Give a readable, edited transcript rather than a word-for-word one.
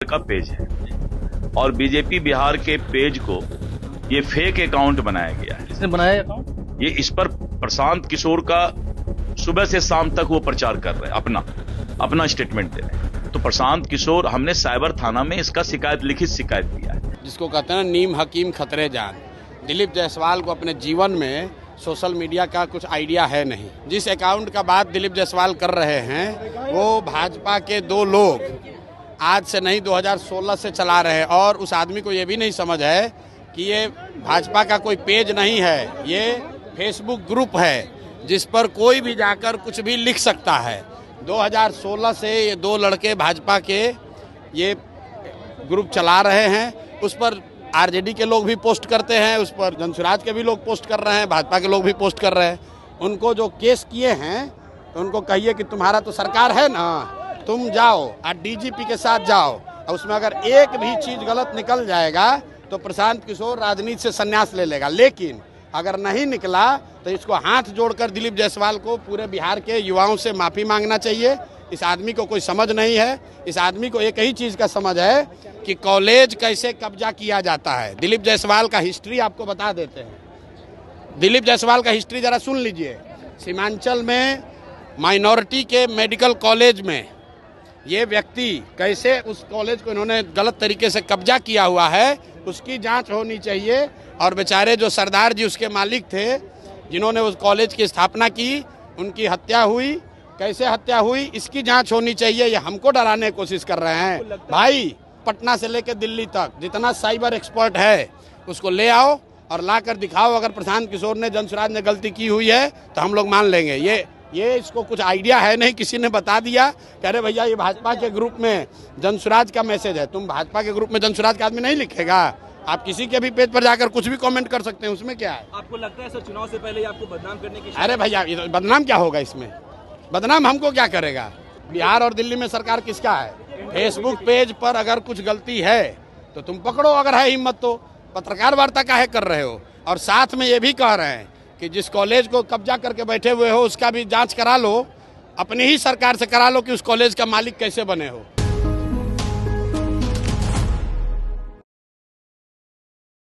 का पेज है और बीजेपी बिहार के पेज को ये फेक अकाउंट बनाया गया है। किसने बनाया अकाउंट? ये इस पर प्रशांत किशोर का सुबह से शाम तक वो प्रचार कर रहे हैं, अपना स्टेटमेंट दे रहे हैं। तो प्रशांत किशोर, हमने साइबर थाना में इसका लिखित शिकायत दिया है। जिसको कहते हैं नीम हकीम खतरे जान। दिलीप जायसवाल को अपने जीवन में सोशल मीडिया का कुछ आइडिया है नहीं। जिस अकाउंट का बात दिलीप जायसवाल कर रहे हैं वो भाजपा के दो लोग आज से नहीं 2016 से चला रहे हैं और उस आदमी को ये भी नहीं समझ है कि ये भाजपा का कोई पेज नहीं है, ये फेसबुक ग्रुप है जिस पर कोई भी जाकर कुछ भी लिख सकता है। 2016 से ये दो लड़के भाजपा के ये ग्रुप चला रहे हैं। उस पर आरजेडी के लोग भी पोस्ट करते हैं, उस पर जनसुराज के भी लोग पोस्ट कर रहे हैं, भाजपा के लोग भी पोस्ट कर रहे हैं। उनको जो केस किए हैं तो उनको कहिए कि तुम्हारा तो सरकार है ना, तुम जाओ और डीजीपी के साथ जाओ, और उसमें अगर एक भी चीज़ गलत निकल जाएगा तो प्रशांत किशोर राजनीति से संन्यास ले लेगा। लेकिन अगर नहीं निकला तो इसको हाथ जोड़कर दिलीप जायसवाल को पूरे बिहार के युवाओं से माफ़ी मांगना चाहिए। इस आदमी को कोई समझ नहीं है। इस आदमी को एक ही चीज़ का समझ है कि कॉलेज कैसे कब्जा किया जाता है। दिलीप जायसवाल का हिस्ट्री आपको बता देते हैं। दिलीप जायसवाल का हिस्ट्री ज़रा सुन लीजिए। सीमांचल में माइनॉरिटी के मेडिकल कॉलेज में ये व्यक्ति कैसे उस कॉलेज को इन्होंने गलत तरीके से कब्जा किया हुआ है, उसकी जांच होनी चाहिए। और बेचारे जो सरदार जी उसके मालिक थे जिन्होंने उस कॉलेज की स्थापना की, उनकी हत्या हुई, कैसे हत्या हुई, इसकी जांच होनी चाहिए। ये हमको डराने की कोशिश कर रहे हैं। भाई, पटना से लेकर दिल्ली तक जितना साइबर एक्सपर्ट है उसको ले आओ और ला कर दिखाओ। अगर प्रशांत किशोर ने, जनसुराज ने गलती की हुई है तो हम लोग मान लेंगे। ये इसको कुछ आइडिया है नहीं, किसी ने बता दिया, कह रहे भैया ये भाजपा के ग्रुप में जनसुराज का मैसेज है। तुम भाजपा के ग्रुप में जनसुराज का आदमी नहीं लिखेगा। आप किसी के भी पेज पर जाकर कुछ भी कमेंट कर सकते हैं, उसमें क्या है? आपको लगता है सर चुनाव से पहले ही आपको बदनाम करने की? अरे भैया, बदनाम क्या होगा इसमें? बदनाम हमको क्या करेगा? बिहार और दिल्ली में सरकार किसका है? फेसबुक पेज पर अगर कुछ गलती है तो तुम पकड़ो, अगर है हिम्मत तो। पत्रकार वार्ता काहे कर रहे हो? और साथ में ये भी कह रहे हैं कि जिस कॉलेज को कब्जा करके बैठे हुए हो उसका भी जांच करा लो, अपनी ही सरकार से करा लो कि उस कॉलेज का मालिक कैसे बने हो।